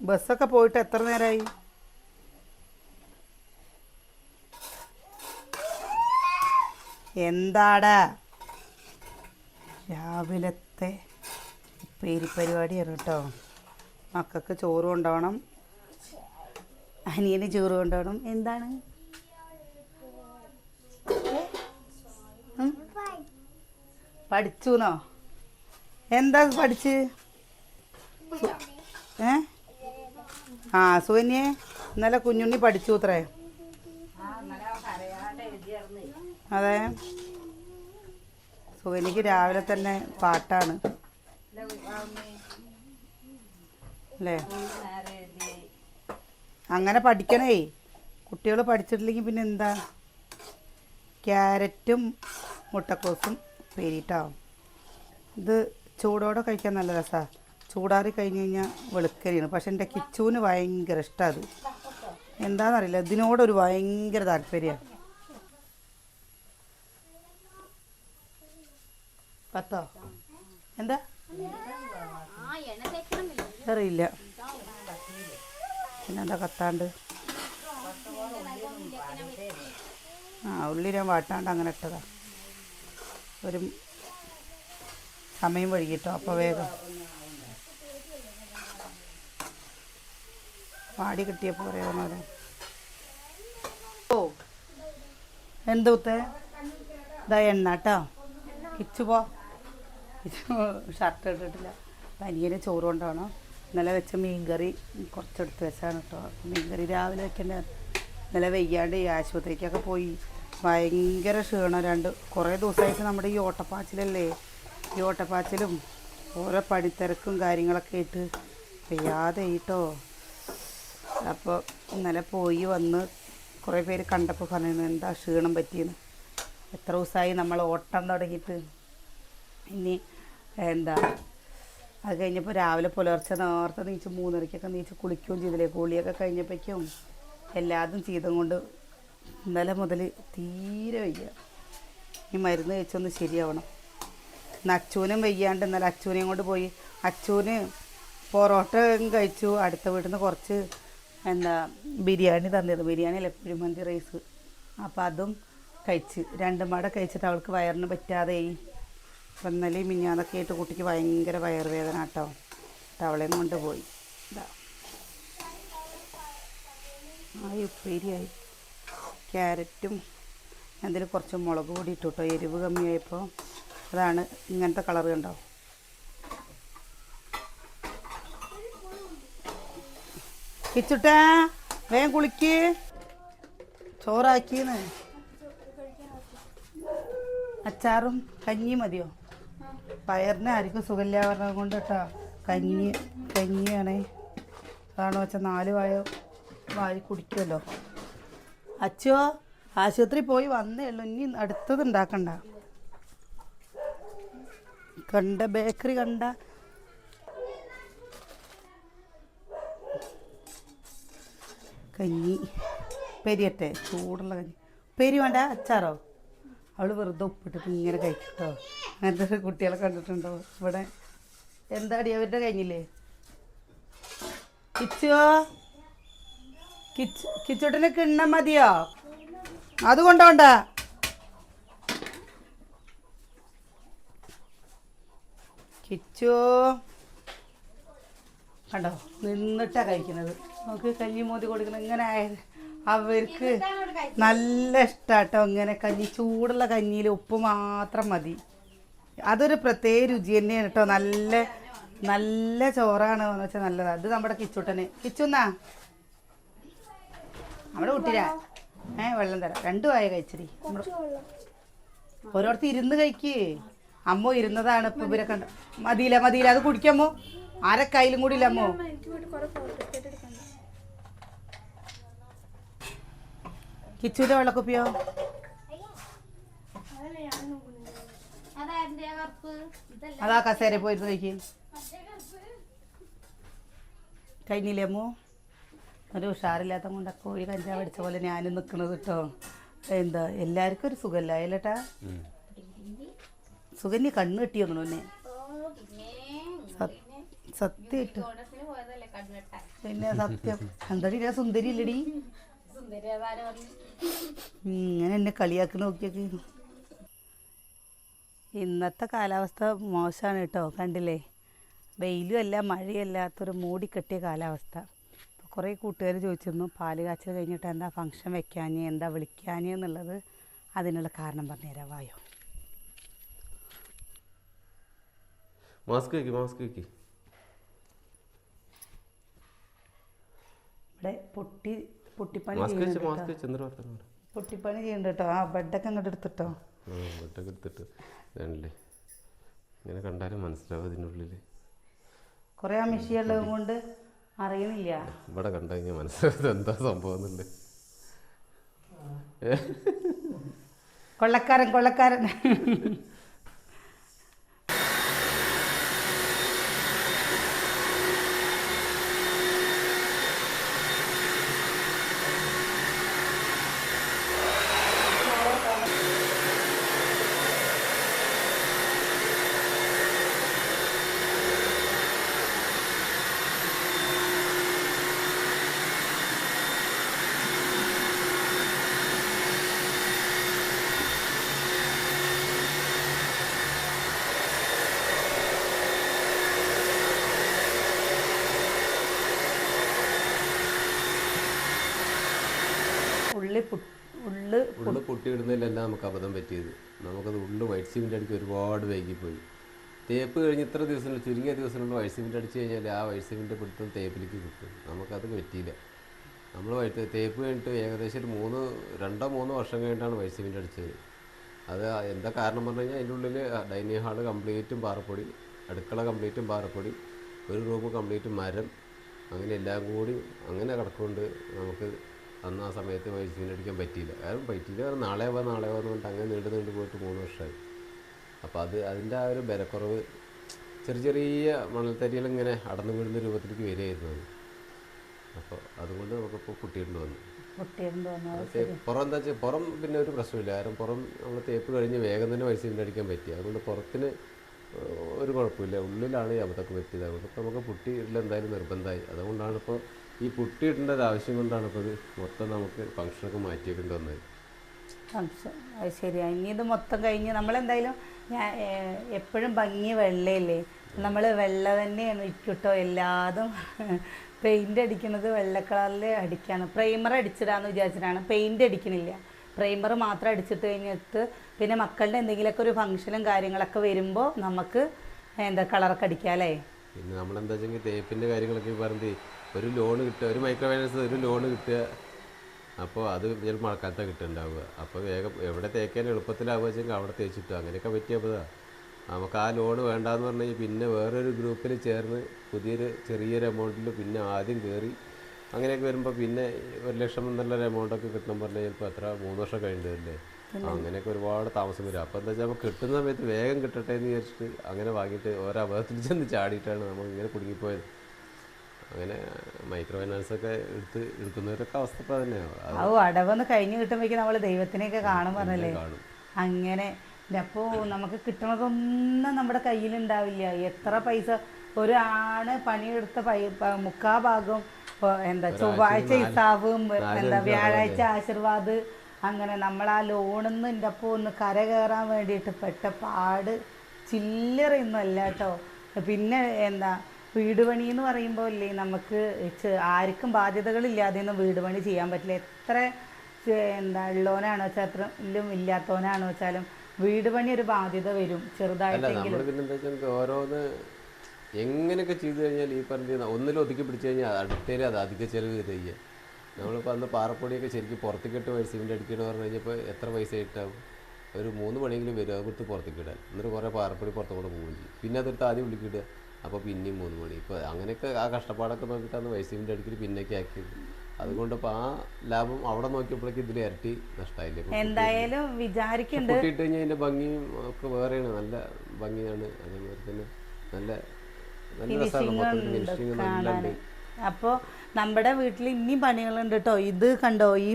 ബസ്സൊക്കെ പോയിട്ട് എത്ര നേരമായി? എന്താടാ രാവിലത്തെ ഉപ്പേരി പരിപാടിയാണ് കേട്ടോ. മക്കൾക്ക് ചോറ് കൊണ്ടുപോകണം, അനിയന് ചോറ് കൊണ്ടുപോകണം. എന്താണ് പഠിച്ചുന്നോ? എന്താ പഠിച്ച്? ആ സുകന്യെ ഇന്നലെ കുഞ്ഞുണ്ണി പഠിച്ചു അത്രേ. അതെ, സുകന്യക്ക് രാവിലെ തന്നെ പാട്ടാണ് അല്ലേ? അങ്ങനെ പഠിക്കണേ. കുട്ടികൾ പഠിച്ചിട്ടില്ലെങ്കിൽ പിന്നെ എന്താ? ക്യാരറ്റും മുട്ടക്കോസും പേരിട്ടാവും. ഇത് ചൂടോടെ കഴിക്കാൻ നല്ല രസമാണ്. ചൂടാറി കഴിഞ്ഞ് കഴിഞ്ഞാൽ വെളുക്കരിയാണ്. പക്ഷെ എൻ്റെ കിച്ചുവിന് ഭയങ്കര ഇഷ്ടമാണ് അത്. എന്താണെന്നറിയില്ല, ഇതിനോടൊരു ഭയങ്കര താല്പര്യമാണ്. പത്തോ എന്താ അറിയില്ല. പിന്നെന്താ കത്താണ്ട്? ഉള്ളി ഞാൻ വാട്ടാണ്ട് അങ്ങനെ ഇട്ടതാ. ഒരു സമയം വൈകിട്ടോ, അപ്പോൾ വേഗം വാടി കിട്ടിയപ്പോൾ പറയാവുന്നവരെ. ഓ എന്ത് കുത്തേ? ഇതാ എണ്ണ കേട്ടോ. കിച്ചു പോ. കിച്ചു ഷർട്ട് ഇട്ടിട്ടില്ല. പനിയന് ചോറ് കൊണ്ടാണോ? ഇന്നലെ വെച്ച മീൻകറി കുറച്ചെടുത്ത് വെച്ചാണ് കേട്ടോ. മീൻകറി രാവിലെ വെക്കേണ്ട. ഇന്നലെ വയ്യാണ്ട് ഈ ആശുപത്രിക്കൊക്കെ പോയി. ഭയങ്കര ക്ഷീണം. കുറേ ദിവസമായിട്ട് നമ്മുടെ ഈ ഓട്ടപ്പാച്ചിലല്ലേ, ഈ ഓട്ടപ്പാച്ചിലും ഓരോ പണിത്തിരക്കും കാര്യങ്ങളൊക്കെ ആയിട്ട് വയ്യാതെ ആയിട്ടോ. അപ്പോൾ ഇന്നലെ പോയി വന്ന് കുറേ പേര് കണ്ടപ്പോൾ പറഞ്ഞു എന്താ ക്ഷീണം പറ്റിയെന്ന്. എത്ര ദിവസമായി നമ്മൾ ഓട്ടം തുടങ്ങിയിട്ട്. ഇനി എന്താ അത് കഴിഞ്ഞപ്പോൾ രാവിലെ പുലർച്ചെ നേരത്തെ നീച്ച് 3:30 നീച്ച് കുളിക്കുകയും ചെയ്തില്ലേ. കുളിയൊക്കെ കഴിഞ്ഞപ്പോഴേക്കും എല്ലാതും ചെയ്തും കൊണ്ട് ഇന്നലെ മുതൽ തീരെ വയ്യ. ഈ മരുന്ന് കഴിച്ചൊന്ന് ശരിയാവണം. ഇന്ന് അച്ചൂനും വയ്യാണ്ട് ഇന്നലെ അച്ചൂനെയും കൊണ്ട് പോയി. അച്ചൂന് പൊറോട്ട കഴിച്ചു. അടുത്ത വീട്ടിൽ നിന്ന് കുറച്ച് ബിരിയാണി തന്നിരുന്നു. ബിരിയാണി അല്ല, കുഴിമന്തി റൈസ്. അപ്പോൾ അതും കഴിച്ച് 2 മട കഴിച്ചിട്ട് അവൾക്ക് വയറിന് പറ്റാതെയായി. അപ്പം ഇന്നലെയും മിഞ്ഞാന്നൊക്കെ ആയിട്ട് കുട്ടിക്ക് ഭയങ്കര വയറുവേദന കേട്ടോ. അവളെയും കൊണ്ട് പോയി. ആയി ഉപ്പേരിയായി. ക്യാരറ്റും അതിൽ കുറച്ച് മുളക് പൊടി ഇട്ടു കേട്ടോ. എരിവ് കമ്മിയായപ്പോൾ അതാണ് ഇങ്ങനത്തെ കളർ കണ്ടോ. കിച്ചുട്ടാ വേഗം കുളിക്ക്. ചോറാക്കിന്ന്. അച്ചാറും കഞ്ഞി മതിയോ? പയറിന് ആർക്കും സുഖമില്ല പറഞ്ഞത് കൊണ്ട് കേട്ടോ. കഞ്ഞിയാണേ. അതാണോ വെച്ചാൽ 4 വാരി കുടിക്കുമല്ലോ. അച്ചോ ആശുപത്രി പോയി വന്നേ ഉള്ളൂ. ഇനി അടുത്തത് ഉണ്ടാക്കണ്ട. കണ്ട ബേക്കറി കണ്ട കഞ്ഞി പെരിയട്ടെ. ചൂടുള്ള കഞ്ഞി. പെരി വേണ്ട, അച്ചാറോ? അവൾ വെറുതെ ഉപ്പിട്ടിട്ട് ഇങ്ങനെ കഴിക്കട്ടോ. അങ്ങനത്തെ കുട്ടികളെ കണ്ടിട്ടുണ്ടോ ഇവിടെ? എന്താടി അവരുടെ കഴിഞ്ഞില്ലേ? കിച്ചോട്ടിന് കിണ്ണം മതിയോ? അത് കൊണ്ടോണ്ട. കിച്ചു കണ്ടോ നിന്നിട്ടാ കഴിക്കുന്നത്. നമുക്ക് കഞ്ഞി മോതി കൊടുക്കണം. ഇങ്ങനെ ആയത് അവർക്ക് നല്ല ഇഷ്ടാട്ടോ. ഇങ്ങനെ കഞ്ഞി, ചൂടുള്ള കഞ്ഞിയിൽ ഉപ്പ് മാത്രം മതി. അതൊരു പ്രത്യേക രുചി തന്നെയാണ് കേട്ടോ. നല്ല നല്ല ചോറാണ് എന്ന് വെച്ചാൽ നല്ലതാണ്. അത് നമ്മുടെ കിച്ചുട്ടന്. കിച്ചുന്നാ നമ്മുടെ കുട്ടിരാ വെള്ളം തരാം. 2 വായ കഴിച്ചടി. ഓരോരുത്തർ ഇരുന്ന് കഴിക്ക്. അമ്മ ഇരുന്നതാണ്. ഇപ്പം ഇവരെ കണ്ട മതിയില്ല അത് കുടിക്കാമോ? ആരെ കയ്യിലും കൂടി ഇല്ല അമ്മോ. കിച്ചുവിന്റെ വെള്ളക്കുപ്പിയോ? അതാ കസേര പോയിരുന്നു കഴിക്ക്. കഴിഞ്ഞില്ലേ അമ്മോ? ഒരു ഉഷാറില്ലാത്ത കൊണ്ട് കോഴി കഞ്ചാവ് അടിച്ച പോലെ ഞാനും നിൽക്കുന്നത് കേട്ടോ. എന്താ എല്ലാവർക്കും ഒരു സുഖമല്ല അല്ലേട്ടാ? സുകന്യ കണ്ണ് കിട്ടിയൊന്നു എന്നെ സത്യമായിട്ട്. പിന്നെ സത്യം എന്താടി സുന്ദരി ഇല്ലടി ഇങ്ങനെ എന്നെ കളിയാക്കി നോക്കിയൊക്കെ. ഇന്നത്തെ കാലാവസ്ഥ മോശമാണ് കേട്ടോ, കണ്ടില്ലേ? വെയിലും അല്ല മഴയല്ലാത്തൊരു മൂടിക്കെട്ടിയ കാലാവസ്ഥ. അപ്പോൾ കുറേ കൂട്ടുകാർ ചോദിച്ചിരുന്നു പാല് കാച്ചൽ കഴിഞ്ഞിട്ട് എന്താ ഫംഗ്ഷൻ വെക്കാഞ്ഞ്, എന്താ വിളിക്കാഞ്ഞ് എന്നുള്ളത്. അതിനുള്ള കാരണം പറഞ്ഞുതരാം, വായോ. ഇവിടെ പൊട്ടിപ്പണി ചെയ്യുന്നുണ്ട് കേട്ടോ. ആ ബെഡൊക്കെ അങ്ങോട്ട് എടുത്തിട്ടോ. ബെഡൊക്കെ എടുത്തിട്ട് ഇങ്ങനെ കണ്ടാലും മനസ്സിലാവും ഇതിനുള്ളിൽ കുറേ ആ മിഷിയുള്ളത് കൊണ്ട് അറിയുന്നില്ല. ഇവിടെ കണ്ടു കഴിഞ്ഞാൽ മനസ്സിലാവും എന്താ സംഭവം എന്നുള്ളത്. കൊള്ളക്കാരൻ ഉള്ളു പൊട്ടിയിടുന്നതിലെല്ലാം നമുക്ക് അബദ്ധം പറ്റിയത്. നമുക്കത് ഉള്ളു വൈറ്റ് സിമെൻ്റ് അടിക്ക് ഒരുപാട് വൈകിപ്പോയി. തേപ്പ് കഴിഞ്ഞ് ഇത്ര ദിവസം ചുരുങ്ങിയ ദിവസമുള്ള വൈറ്റ് സിമെൻ്റ് അടിച്ച് കഴിഞ്ഞാൽ ആ വൈറ്റ് സിമെൻ്റ് പിടുത്തം തേപ്പിലേക്ക് കിട്ടും. നമുക്കത് പറ്റിയില്ല. നമ്മൾ തേപ്പ് കഴിഞ്ഞിട്ട് ഏകദേശം ഒരു 2-3 വർഷം കഴിഞ്ഞിട്ടാണ് വൈറ്റ് സിമെൻ്റ് അടിച്ചത്. അത് എന്താ കാരണം പറഞ്ഞു കഴിഞ്ഞാൽ അതിൻ്റെ ഉള്ളിൽ ഡൈനിങ് ഹാള് കംപ്ലീറ്റും പാറപ്പൊടി, അടുക്കള കംപ്ലീറ്റും പാറപ്പൊടി, ഒരു റൂം കംപ്ലീറ്റും മരം, അങ്ങനെ എല്ലാം കൂടി അങ്ങനെ കിടക്കൊണ്ട് നമുക്ക് അന്ന് ആ സമയത്ത് വൈറ്റ് സിമെൻ്റ് അടിക്കാൻ പറ്റിയില്ല. കാരണം നാളെ പറഞ്ഞിട്ട് അങ്ങനെ നീണ്ടു പോയിട്ട് 3 വർഷമായി. അപ്പോൾ അതിൻ്റെ ആ ഒരു ബലക്കുറവ്, ചെറിയ മണൽത്തരികളിങ്ങനെ അടന്നു വീഴുന്ന രൂപത്തിലേക്ക് വരികയായിരുന്നു അത്. അപ്പോൾ അതുകൊണ്ട് നമുക്കിപ്പോൾ പൊട്ടിയിട്ടുണ്ട് വന്നു. പുറം എന്താ വെച്ചാൽ പുറം പിന്നെ ഒരു പ്രശ്നമില്ല. കാരണം പുറം നമ്മൾ തേപ്പ് കഴിഞ്ഞ് വേഗം തന്നെ വൈറ്റ് സിമെൻ്റ് അടിക്കാൻ പറ്റി. അതുകൊണ്ട് പുറത്തിന് ഒരു കുഴപ്പമില്ല. ഉള്ളിലാണ് ഈ അബദ്ധമൊക്കെ പറ്റിയത്. അതുകൊണ്ട് ഇപ്പോൾ നമുക്ക് പുട്ടിയിടൽ എന്തായാലും നിർബന്ധമായി. അതുകൊണ്ടാണ് ഇപ്പോൾ ഈ പുട്ടിയിടേണ്ട ഒരു ആവശ്യം കൊണ്ടാണ് ഇപ്പോൾ ഇത് മൊത്തം നമുക്ക് ഫംഗ്ഷനൊക്കെ മാറ്റിയേക്കേണ്ടി വന്നത്. ഫംഗ്ഷൻ അത് ശരിയാണ്. ഇനി ഇത് മൊത്തം കഴിഞ്ഞ് നമ്മളെന്തായാലും ഞാൻ എപ്പോഴും ഭംഗി വെള്ളയല്ലേ, നമ്മൾ വെള്ള തന്നെയാണ് ഇരിക്കട്ടോ. എല്ലാതും പെയിൻ്റ് അടിക്കുന്നത് വെള്ള കളറിൽ അടിക്കാണ്. പ്രൈമർ അടിച്ചിടാന്ന് വിചാരിച്ചിട്ടാണ്. പെയിൻ്റ് അടിക്കണില്ല, പ്രൈമർ മാത്രം അടിച്ചിട്ട് കഴിഞ്ഞിട്ട് പിന്നെ മക്കളുടെ എന്തെങ്കിലുമൊക്കെ ഒരു ഫംഗ്ഷനും കാര്യങ്ങളൊക്കെ വരുമ്പോൾ നമുക്ക് എന്താ കളറൊക്കെ അടിക്കാം അല്ലേ. പിന്നെ നമ്മളെന്താ വെച്ചെങ്കിൽ തേപ്പിൻ്റെ കാര്യങ്ങളൊക്കെ പറഞ്ഞ് ഒരു ലോണ് കിട്ടുക, ഒരു മൈക്രോ ഫൈനാൻസ് ഒരു ലോണ് കിട്ടുക. അപ്പോൾ അത് ചിലപ്പോൾ മഴക്കാലത്താണ് കിട്ടുന്നുണ്ടാവുക. അപ്പോൾ വേഗം എവിടെ തേക്കാൻ എളുപ്പത്തിലാവുക വെച്ചെങ്കിൽ അവിടെ തേച്ചിട്ടു. അങ്ങനെയൊക്കെ പറ്റിയപ്പോഴാണ് നമുക്ക് ആ ലോണ് വേണ്ടാന്ന് പറഞ്ഞു കഴിഞ്ഞാൽ പിന്നെ വേറൊരു ഗ്രൂപ്പിൽ ചേർന്ന് ചെറിയൊരു എമൗണ്ടിൽ പിന്നെ ആദ്യം കയറി അങ്ങനെയൊക്കെ വരുമ്പോൾ പിന്നെ 1 ലക്ഷം എന്നുള്ളൊരു എമൗണ്ടൊക്കെ കിട്ടണം പറഞ്ഞാൽ ചിലപ്പോൾ എത്ര 3 വർഷം കഴിഞ്ഞതല്ലേ. അങ്ങനെയൊക്കെ ഒരുപാട് താമസം വരും. അപ്പോൾ എന്താ വെച്ചാൽ നമുക്ക് കിട്ടുന്ന സമയത്ത് വേഗം കിട്ടട്ടെ എന്ന് വിചാരിച്ചിട്ട് അങ്ങനെ വാങ്ങിയിട്ട് ഓരോ അബദ്ധത്തിൽ ചെന്ന് ചാടിയിട്ടാണ് നമ്മൾ ഇങ്ങനെ കുടുങ്ങിപ്പോയത്. അങ്ങനെ മൈക്രോ ഫൈനാൻസൊക്കെ എടുക്കുന്നവരൊക്കെ അവസ്ഥ ഇപ്പോൾ തന്നെയാണ്. അടവൊന്ന് കഴിഞ്ഞ് കിട്ടുമ്പോഴേക്കും നമ്മൾ ദൈവത്തിനെയൊക്കെ കാണും പറഞ്ഞല്ലേ. അങ്ങനെ അപ്പോൾ നമുക്ക് കിട്ടണതൊന്നും നമ്മുടെ കയ്യിലുണ്ടാവില്ല. എത്ര പൈസ ഒരാണ് പണിയെടുത്ത 3/4 ഭാഗം എന്താ ചൊവ്വാഴ്ച ഹിസാബും എന്താ വ്യാഴാഴ്ച ആശീർവാദ്, അങ്ങനെ നമ്മൾ ആ ലോണിന്ന് എൻ്റെ അപ്പോൾ ഒന്ന് കര കയറാൻ വേണ്ടിയിട്ട് പെട്ട പാട് ചില്ലറയൊന്നും അല്ല കേട്ടോ. പിന്നെ എന്താ വീട് പണി എന്ന് പറയുമ്പോൾ അല്ലേ നമുക്ക് ആർക്കും ബാധ്യതകളില്ലാതെയൊന്നും വീട് പണി ചെയ്യാൻ പറ്റില്ല. എത്ര എന്താ ഉള്ളവനാണോ വെച്ചാൽ എത്രയും ഇല്ലാത്തവനാണോ വെച്ചാലും വീട് പണി ഒരു ബാധ്യത വരും ചെറുതായിട്ടെങ്കിലും. പിന്നെന്താ ഓരോന്ന് എങ്ങനെയൊക്കെ ചെയ്തു കഴിഞ്ഞാൽ ഈ പറഞ്ഞ ഒന്നിലും ഒതുക്കി പിടിച്ചു കഴിഞ്ഞാൽ അടുത്തേലും അത് അധിക ചിലവ് ചെയ്യുക. നമ്മളിപ്പോൾ അന്ന് പാറപ്പൊടിയൊക്കെ ശരിക്കും പുറത്തേക്കിട്ട് വൈറ്റ് സിമെൻ്റ് അടിക്കണമെന്ന് പറഞ്ഞു കഴിഞ്ഞപ്പോൾ എത്ര പൈസ ഇട്ടാവും? ഒരു 3 മണിയെങ്കിലും വരും അത് കൊടുത്ത് പുറത്തേക്ക് ഇടാൻ. എന്നിട്ട് കുറേ പാറപ്പൊടി പുറത്തുകൂടെ പോവുകയും ചെയ്യും. പിന്നെ അതെടുത്ത് ആദ്യം ഉള്ളിക്കിടുക. അപ്പോൾ പിന്നെയും 3 മണി. ഇപ്പോൾ അങ്ങനെയൊക്കെ ആ കഷ്ടപ്പാടൊക്കെ നോക്കിയിട്ടാണ് വൈറ്റ് സിമെൻ്റ് അടിക്കൽ പിന്നൊക്കെ ആക്കിയത്. അതുകൊണ്ട് ഇപ്പോൾ ആ ലാഭം അവിടെ നോക്കിയപ്പോഴേക്കും ഇതിൽ ഇരട്ടി നഷ്ടമായില്ലേ. എന്തായാലും വിചാരിക്കുന്നുണ്ട് പൊട്ടിയിട്ട് കഴിഞ്ഞാൽ അതിൻ്റെ ഭംഗിയും ഒക്കെ വേറെയാണ്, നല്ല ഭംഗിയാണ്. അതേപോലെ തന്നെ നല്ല രസമാണ്. അപ്പോൾ നമ്മുടെ വീട്ടിൽ ഇനിയും പണികളുണ്ട് കേട്ടോ. ഇത് കണ്ടോ, ഈ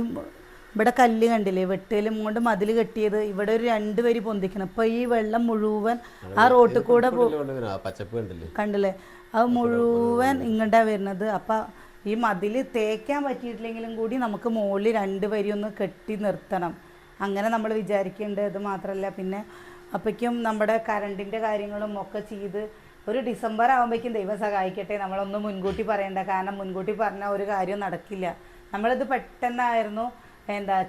ഇവിടെ കല്ല് കണ്ടില്ലേ, വെട്ടലും കൊണ്ട് മതിൽ കെട്ടിയത്. ഇവിടെ ഒരു 2 വരി പൊന്തിക്കണം. അപ്പോൾ ഈ വെള്ളം മുഴുവൻ ആ റോട്ടിൽ കൂടെ പച്ചപ്പ് കണ്ടില്ലേ, അത് മുഴുവൻ ഇങ്ങോട്ടാണ് വരുന്നത്. അപ്പം ഈ മതിൽ തേക്കാൻ പറ്റിയിട്ടില്ലെങ്കിലും കൂടി നമുക്ക് മുകളിൽ 2 വരി ഒന്ന് കെട്ടി നിർത്തണം. അങ്ങനെ നമ്മൾ വിചാരിക്കേണ്ടത്. ഇത് മാത്രമല്ല പിന്നെ അപ്പോഴേക്കും നമ്മുടെ കറണ്ടിൻ്റെ കാര്യങ്ങളും ഒക്കെ ചെയ്ത് ഒരു ഡിസംബർ ആകുമ്പോഴേക്കും ദൈവം സഹായിക്കട്ടെ. നമ്മളൊന്നും മുൻകൂട്ടി പറയണ്ട, കാരണം മുൻകൂട്ടി പറഞ്ഞാൽ ഒരു കാര്യവും നടക്കില്ല. നമ്മളിത് പെട്ടെന്നായിരുന്നു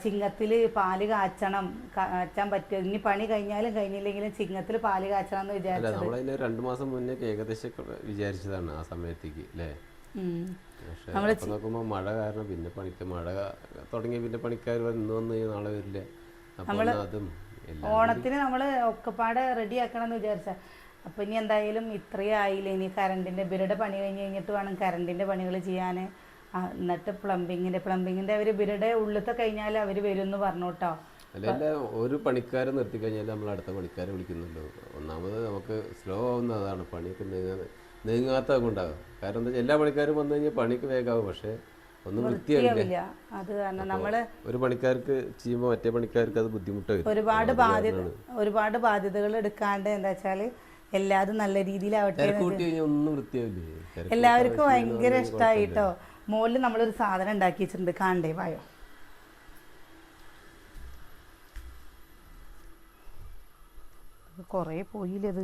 ചിങ്ങത്തിൽ പാല് കാച്ചാൻ പറ്റുക. ഇനി പണി കഴിഞ്ഞാലും കഴിഞ്ഞില്ലെങ്കിലും ചിങ്ങത്തിൽ പാല് കാച്ചണം എന്ന് വിചാരിച്ചത്. നമ്മളതിന് 2 മാസം മുന്നേ ഏകദേശം വിചാരിച്ചതാണ് ആ സമയത്തേക്ക് അല്ലേ. പക്ഷെ നോക്കുമ്പോൾ മഴ കാരണം പിന്നെ മഴ തുടങ്ങിയ പിന്നെ പണിക്കാർ വന്ന് നാളെ വരില്ല. അപ്പോൾ അതും ഓണത്തിന് നമ്മൾ ഒക്കെപ്പാടെ റെഡി ആക്കണം എന്ന് വിചാരിച്ച. അപ്പം ഇനി എന്തായാലും ഇത്രയും ആയില്ല. ഇനി കറണ്ടിൻ്റെ ഇവരുടെ പണി കഴിഞ്ഞിട്ട് വേണം കറണ്ടിൻ്റെ പണികൾ ചെയ്യാൻ. എന്നിട്ട് പ്ലംബിങ്ങിൻ്റെ അവർ ഇവരുടെ ഉള്ളിലത്തെ കഴിഞ്ഞാൽ അവർ വരും എന്ന് പറഞ്ഞു കേട്ടോ. അല്ല ഒരു പണിക്കാരെ നിർത്തി കഴിഞ്ഞാൽ നമ്മൾ അടുത്ത പണിക്കാരെ വിളിക്കുന്നുള്ളൂ. ഒന്നാമത് നമുക്ക് സ്ലോ ആവുന്നതാണ്, പണിയൊക്കെ നീങ്ങാത്ത കൊണ്ടാകും. കാരണം എന്താ വെച്ചാൽ എല്ലാ പണിക്കാരും വന്നു കഴിഞ്ഞാൽ പണിക്ക് വേഗമാകും, പക്ഷേ ഒന്നും വൃത്തിയാവില്ല. അത് കാരണം നമ്മൾ ഒരു പണിക്കാർക്ക് ചെയ്യുമ്പോൾ മറ്റേ പണിക്കാർക്ക് അത് ബുദ്ധിമുട്ടായി. ഒരുപാട് ബാധ്യതകൾ എടുക്കാണ്ട് എന്താ വെച്ചാൽ എല്ലാതും നല്ല രീതിയിലാവട്ടെ. ഒന്നും വൃത്തിയാവില്ലേ. എല്ലാവർക്കും ഭയങ്കര ഇഷ്ടമായി കേട്ടോ. മുകളിൽ നമ്മളൊരു സാധനം ഉണ്ടാക്കി വെച്ചിട്ടുണ്ട്, കാണണ്ടേ? വായോ. കുറേ പോയില്ലത്.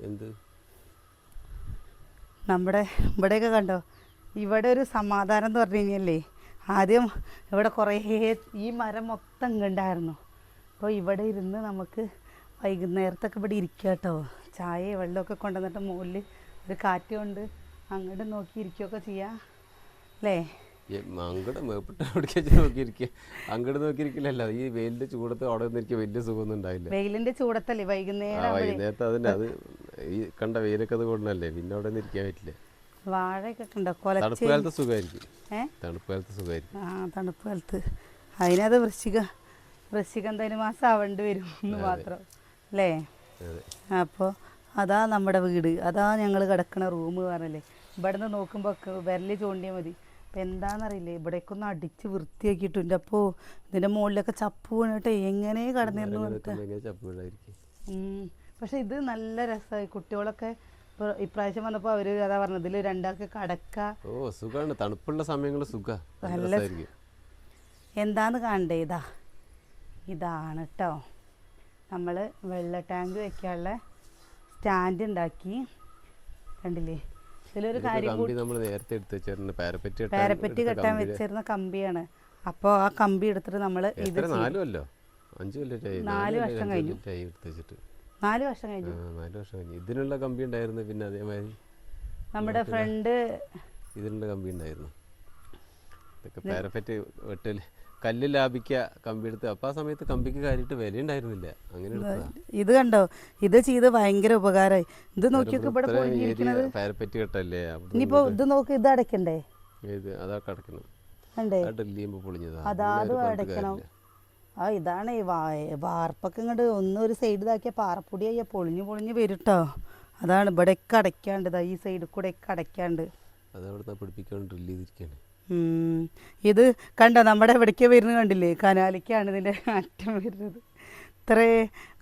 എന്ത് നമ്മുടെ ഇവിടെയൊക്കെ കണ്ടോ, ഇവിടെ ഒരു സമാധാനം എന്ന് പറഞ്ഞു കഴിഞ്ഞാലേ, ആദ്യം ഇവിടെ കുറേ ഈ മരം മൊത്തം ഇങ്ങണ്ടായിരുന്നു. അപ്പോൾ ഇവിടെ ഇരുന്ന് നമുക്ക് വൈകുന്നേരത്തൊക്കെ ഇവിടെ ഇരിക്കുക കേട്ടോ. ചായ വെള്ളമൊക്കെ കൊണ്ടുവന്നിട്ട് മുകളിൽ ഒരു കാറ്റ് കൊണ്ട് അങ്ങോട്ട് നോക്കി ഇരിക്കുകയൊക്കെ ചെയ്യാം അല്ലേ. അങ്ങോട്ട് മേപ്പിട്ട് നോക്കിയിരിക്കുക, അങ്ങോട്ട് നോക്കിയിരിക്കില്ലല്ലോ. ഈ വെയിലിന്റെ ചൂടത്ത് അവിടെ നിന്നിരിക്കുക വലിയ സുഖമൊന്നും ഉണ്ടായില്ല. വെയിലിന്റെ ചൂടത്തല്ലേ വൈകുന്നേരത്തെ അതിന്റെ അത് ഈ കണ്ട വെയിലൊക്കെ അത് കൊണ്ടല്ലേ, പിന്നെ അവിടെ നിന്ന് ഇരിക്കാൻ പറ്റില്ല. വാഴയൊക്കെ ഉണ്ടോ? തണുപ്പ് കാലത്ത് സുഖമായിരിക്കും. തണുപ്പ് കാലത്ത് സുഖമായിരിക്കും. തണുപ്പ് കാലത്ത് അതിനത് വൃശ്ചികം ധനുമാസം ആവേണ്ടി വരും എന്ന് മാത്രം അല്ലേ. അപ്പോൾ അതാ നമ്മുടെ വീട്, അതാ ഞങ്ങൾ കിടക്കണ റൂം പറഞ്ഞല്ലേ. ഇവിടെ നിന്ന് നോക്കുമ്പോൾ വിരൽ ചൂണ്ടിയാൽ മതി. അപ്പം എന്താണെന്നറിയില്ലേ, ഇവിടേക്കൊന്ന് അടിച്ച് വൃത്തിയാക്കിയിട്ടുണ്ട്. അപ്പോൾ ഇതിൻ്റെ മുകളിലൊക്കെ ചപ്പ് വീണിട്ട് എങ്ങനെ കടന്നിരുന്നു പക്ഷെ ഇത് നല്ല രസമായി. കുട്ടികളൊക്കെ ഇപ്രാവശ്യം വന്നപ്പോൾ അവർ അതാ പറഞ്ഞത്, ഇതിൽ രണ്ടാൾക്ക് കടക്ക. സുഖമാണ്, തണുപ്പുള്ള സമയങ്ങൾ സുഖം നല്ല. എന്താന്ന് കാണണ്ടേ? ഇതാണ് കേട്ടോ നമ്മൾ വെള്ള ടാങ്ക് വെക്കാനുള്ള സ്റ്റാൻഡ് ഉണ്ടാക്കി. കണ്ടില്ലേ, ഇതിലൊരു കാര്യം പാരപ്പറ്റി കെട്ടാൻ വെച്ചിരുന്ന കമ്പിയാണ്. അപ്പോൾ ആ കമ്പി എടുത്തിട്ട് നമ്മൾ ഇത് 4 വർഷം കഴിഞ്ഞു. 4 വർഷം കഴിഞ്ഞു ഇതിനുള്ള കമ്പി ഉണ്ടായിരുന്നു. പിന്നെ അതേമാതിരി നമ്മുടെ ഫ്രണ്ട് ഇതിനുള്ള കമ്പി ഉണ്ടായിരുന്നു. ഇതൊക്കെ പാരപ്പറ്റ് വെട്ടല് കല്ല് ലാഭിക്കുക കമ്പി എടുത്ത്. അപ്പോൾ ആ സമയത്ത് കമ്പിക്ക് കാര്യമായിട്ട് വില ഉണ്ടായിരുന്നില്ല, അങ്ങനെ ഇത് കണ്ടോ, ഇത് ചെയ്ത് ഭയങ്കര ഉപകാരമായി. ഇത് നോക്കിയൊക്കെ ഇവിടെ പാരപ്പറ്റ് കെട്ടല്ലേ. ഇനിയിപ്പോ ഇത് നോക്കി, ഇത് അടയ്ക്കണ്ടേ? അതൊക്കെ അടയ്ക്കണം. അതാത് അടയ്ക്കണം. ഇതാണ് ഈ വാർപ്പൊക്കെ ഇങ്ങോട്ട് ഒന്നൊരു സൈഡ് ഇതാക്കിയ പാറപ്പൊടിയായി പൊളിഞ്ഞ് വരും കേട്ടോ. അതാണ് ഇവിടെയൊക്കെ അടയ്ക്കാണ്ട്, ഈ സൈഡിൽ കൂടെ ഒക്കെ അടയ്ക്കാണ്ട്. ഇത് കണ്ടോ, നമ്മുടെ എവിടേക്ക് വരുന്നത് കണ്ടില്ലേ, കനാലിക്കാണ് ഇതിൻ്റെ അറ്റം വരുന്നത്. ഇത്രേ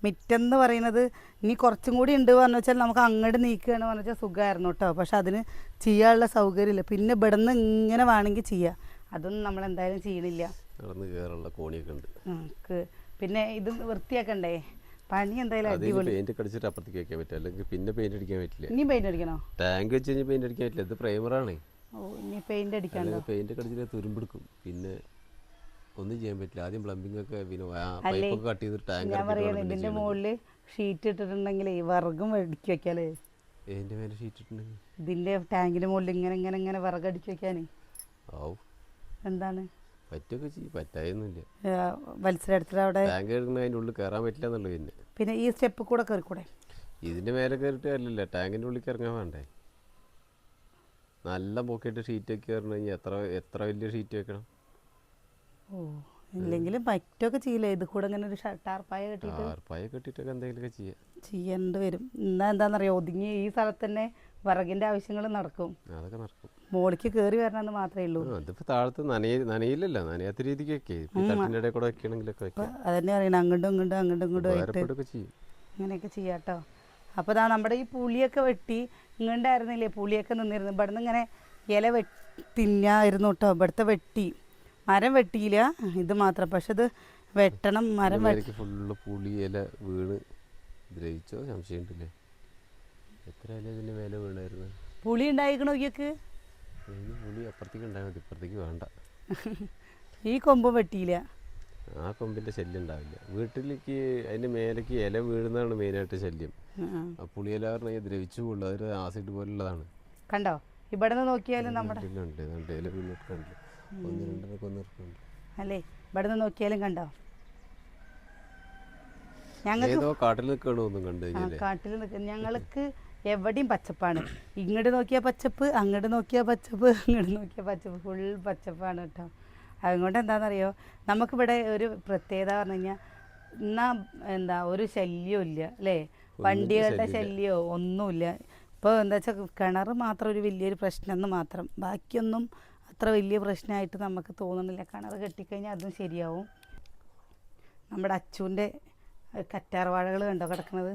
മിറ്റെന്ന് പറയുന്നത് ഇനി കുറച്ചും കൂടി ഉണ്ട് പറഞ്ഞു വെച്ചാൽ നമുക്ക് അങ്ങോട്ട് നീക്കുകയാണ് പറഞ്ഞു വെച്ചാൽ സുഖമായിരുന്നു കേട്ടോ. പക്ഷെ അതിന് ചെയ്യാനുള്ള സൗകര്യമില്ല. പിന്നെ ഇവിടെ നിന്ന് ഇങ്ങനെ വേണമെങ്കിൽ ചെയ്യാം, അതൊന്നും നമ്മൾ എന്തായാലും ചെയ്യണില്ല. പിന്നെ ഇത് വൃത്തിയാക്കണ്ടേ, പണി എന്തായാലും അടിപൊളി. പിന്നെ പെയിന്റ് അടിക്കാൻ പറ്റില്ല. ഇനി പെയിന്റ് അടിക്കണോ? ടാങ്ക് വെച്ച് കഴിഞ്ഞാൽ പെയിന്റ് അടിക്കാൻ പറ്റില്ല, ഇത് പ്രൈമറാണ്. ഇനി പെയിന്റ് അടിക്കാണ്ടോ? പെയിന്റ് അടിച്ചിട്ട് തുരുമ്പെടുക്കും, പിന്നെ ഒന്നും ചെയ്യാൻ പറ്റില്ല. ആദ്യം പ്ലംബിംഗ് ഒക്കെ പിന്നെ പൈപ്പൊക്കെ കട്ട് ചെയ്ത് ടാങ്ക്. ഞാൻ പറയുന്നത് ഇതിന്റെ മുകളിൽ ഷീറ്റ് ഇട്ടിട്ടുണ്ടെങ്കിൽ വിറകും അടിക്കി വെക്കാലേ. ഇതിന്റെ മേലെ ഷീറ്റ് ഇട്ടിട്ടുണ്ടെങ്കിൽ ഇതിന്റെ ടാങ്കിന്റെ മുകളിൽ ഇങ്ങനെ ഇങ്ങനെ ഇങ്ങനെ വിറക് അടിച്ചു വെക്കാനേ. എന്താണ് പറ്റൊക്കെ ചെയ്യും, പറ്റായൊന്നുമില്ല. മത്സരത്തിൽ അവിടെ ടാങ്ക് എടുക്കണ അതിൻ്റെ ഉള്ളിൽ കയറാൻ പറ്റില്ല എന്നുള്ളത്. പിന്നെ ഈ സ്റ്റെപ്പ് കൂടെ കയറിക്കൂടെ? ഇതിന്റെ മേലെ കയറിയിട്ട് കാര്യമില്ല, ടാങ്കിന്റെ ഉള്ളിൽ ഇറങ്ങാൻ വേണ്ടേ. നല്ല പൊക്കിയിട്ട് ഷീറ്റ് ഒക്കെ കയറണം കഴിഞ്ഞാൽ എത്ര വലിയ ഷീറ്റ് വെക്കണം. ഇല്ലെങ്കിലും പറ്റൊക്കെ ചെയ്യില്ലേ, ഇത് കൂടെ ഇങ്ങനെ ഒരു ടാർപ്പായ കെട്ടിട്ടൊക്കെ എന്തെങ്കിലുമൊക്കെ ചെയ്യേണ്ടി വരും. എന്താണെന്നറിയോ, ഒതുങ്ങി ഈ സ്ഥലത്ത് തന്നെ വിറകിന്റെ ആവശ്യങ്ങൾ നടക്കും. അതൊക്കെ നടക്കും. മോളിക്ക് കയറി വരണമെന്ന് മാത്രമേ ഉള്ളൂ. അതിപ്പോ താഴത്ത് നനയില്ലല്ലോ, നനയാത്ത രീതിക്കൊക്കെ അതന്നെ അറിയണം. അങ്ങോട്ടും ഇങ്ങോട്ടും ഇങ്ങനെയൊക്കെ ചെയ്യാട്ടോ. അപ്പോൾ നമ്മുടെ ഈ പുളിയൊക്കെ വെട്ടി ഇങ്ങോട്ടായിരുന്നില്ലേ പുളിയൊക്കെ നിന്നിരുന്നു. ഇവിടെ നിന്ന് ഇങ്ങനെ ഇല തിന്നായിരുന്നു കേട്ടോ. ഇവിടുത്തെ വെട്ടി മരം വെട്ടിയില്ല, ഇത് മാത്രം. പക്ഷെ ഇത് വെട്ടണം, മരം ഫുള്ള് പുളി ഇല വീണ് ദ്രവിച്ചോ സംശയമുണ്ടല്ലേ. എത്ര ഇല ഇതിന് മേലെ വീണായിരുന്നു. പുളി ഉണ്ടായിക്കണോ നോക്കിയൊക്കെ. പുളി അപ്പുറത്തേക്ക് ഉണ്ടായാൽ മതി, ഇപ്പുറത്തേക്ക് വേണ്ട. ഈ കൊമ്പ് വെട്ടിയില്ല, ആ കൊമ്പിൻ്റെ ശല്യം ഉണ്ടാവില്ല. വീട്ടിലേക്ക് അതിൻ്റെ മേലേക്ക് ഇല വീഴുന്നതാണ് മെയിനായിട്ട് ശല്യം. ആ പുളിയില പറഞ്ഞാൽ ദ്രവിച്ചു പോകുള്ളൂ, അതൊരു ആസിഡ് പോലുള്ളതാണ്. കണ്ടോ ഇവിടെ നിന്ന് നോക്കിയാലും നമ്മുടെ ഇല വീണിട്ടുണ്ട്, ഒന്ന് രണ്ടെണ്ണൊക്കെ ഒന്നിട്ടുണ്ട് അല്ലേ. ഇവിടെ നിന്ന് നോക്കിയാലും കണ്ടോ. ഞങ്ങൾക്ക് കാട്ടിൽ നിൽക്കണമൊന്നും കണ്ടു കഴിഞ്ഞാൽ കാട്ടിൽ നിൽക്കുന്ന ഞങ്ങൾക്ക് എവിടെയും പച്ചപ്പാണ്. ഇങ്ങോട്ട് നോക്കിയാൽ പച്ചപ്പ്, അങ്ങോട്ട് നോക്കിയാൽ പച്ചപ്പ്, അങ്ങോട്ട് നോക്കിയാൽ പച്ചപ്പ്, ഫുൾ പച്ചപ്പാണ് കേട്ടോ. അതുകൊണ്ട് എന്താണെന്നറിയോ, നമുക്കിവിടെ ഒരു പ്രത്യേകത പറഞ്ഞു കഴിഞ്ഞാൽ എന്നാ ഒരു ശല്യവും ഇല്ല അല്ലേ, വണ്ടികളുടെ ശല്യമോ ഒന്നുമില്ല. ഇപ്പോൾ എന്താ വെച്ചാൽ കിണർ മാത്രം ഒരു വലിയൊരു പ്രശ്നം എന്ന് മാത്രം, ബാക്കിയൊന്നും അത്ര വലിയ പ്രശ്നമായിട്ട് നമുക്ക് തോന്നുന്നില്ല. കിണർ കെട്ടിക്കഴിഞ്ഞാൽ അതും ശരിയാവും. നമ്മുടെ അച്ചുവിൻ്റെ കറ്റാർവാഴകൾ കണ്ടോ കിടക്കുന്നത്,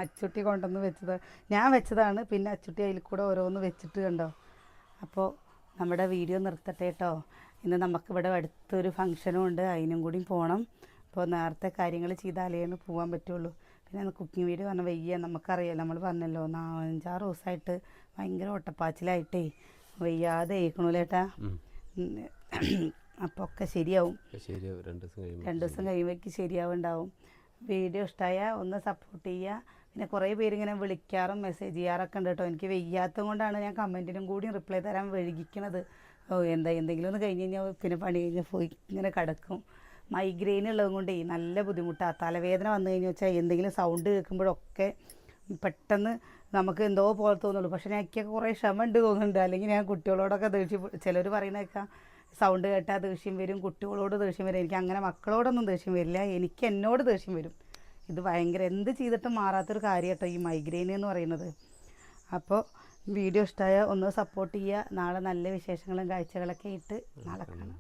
അച്ചുട്ടി കൊണ്ടുവന്ന് വെച്ചത്, ഞാൻ വെച്ചതാണ്. പിന്നെ അച്ചുട്ടി അതിൽ കൂടെ ഓരോന്ന് വെച്ചിട്ട് കണ്ടോ. അപ്പോൾ നമ്മുടെ വീഡിയോ നിർത്തട്ടെ കേട്ടോ. ഇന്ന് നമുക്കിവിടെ അടുത്തൊരു ഫംഗ്ഷനും ഉണ്ട്, അതിനും കൂടി പോകണം. അപ്പോൾ നേരത്തെ കാര്യങ്ങൾ ചെയ്താലേ പോകാൻ പറ്റുള്ളൂ. പിന്നെ കുക്കിംഗ് വീഡിയോ പറഞ്ഞാൽ വയ്യ, നമുക്കറിയാം, നമ്മൾ പറഞ്ഞല്ലോ 5-6 ദിവസമായിട്ട് ഭയങ്കര ഒട്ടപ്പാച്ചിലായിട്ടേ വയ്യാതെ ആയിക്കണല്ലോ ചേട്ടാ. അപ്പോൾ ഒക്കെ ശരിയാവും, 2 ദിവസം കഴിയുമ്പോഴേക്ക് ശരിയാവുണ്ടാവും. വീഡിയോ ഇഷ്ടമായാൽ ഒന്ന് സപ്പോർട്ട് ചെയ്യുക. പിന്നെ കുറേ പേരിങ്ങനെ വിളിക്കാറും മെസ്സേജ് ചെയ്യാറൊക്കെ ഉണ്ട് കേട്ടോ. എനിക്ക് വയ്യാത്തത് കൊണ്ടാണ് ഞാൻ കമൻറ്റിനും കൂടി റിപ്ലൈ തരാൻ വൈകിക്കണത്. എന്തെങ്കിലും ഒന്ന് കഴിഞ്ഞ് കഴിഞ്ഞാൽ പിന്നെ പണി കഴിഞ്ഞ് പോയി ഇങ്ങനെ കിടക്കും. മൈഗ്രെയിൻ ഉള്ളത് കൊണ്ടേ നല്ല ബുദ്ധിമുട്ടാണ്. തലവേദന വന്നു കഴിഞ്ഞാൽ വെച്ചാൽ എന്തെങ്കിലും സൗണ്ട് കേൾക്കുമ്പോഴൊക്കെ പെട്ടെന്ന് നമുക്ക് എന്തോ പോലെ തോന്നുള്ളൂ. പക്ഷേ എനിക്കൊക്കെ കുറേ ക്ഷമ ഉണ്ട് തോന്നുന്നുണ്ട്. അല്ലെങ്കിൽ ഞാൻ കുട്ടികളോടൊക്കെ ദേഷ്യം, ചിലർ പറയുന്നതൊക്കെ സൗണ്ട് കേട്ടാൽ ദേഷ്യം വരും, കുട്ടികളോട് ദേഷ്യം വരും. എനിക്ക് അങ്ങനെ മക്കളോടൊന്നും ദേഷ്യം വരില്ല, എനിക്ക് എന്നോട് ദേഷ്യം വരും. ഇത് ഭയങ്കര എന്ത് ചെയ്തിട്ടും മാറാത്തൊരു കാര്യം കേട്ടോ ഈ മൈഗ്രെയിൻ എന്ന് പറയുന്നത്. അപ്പോൾ വീഡിയോ ഇഷ്ടമായ ഒന്ന് സപ്പോർട്ട് ചെയ്യുക. നാളെ നല്ല വിശേഷങ്ങളും കാഴ്ചകളൊക്കെ ഇട്ട് നാളെ കാണാം.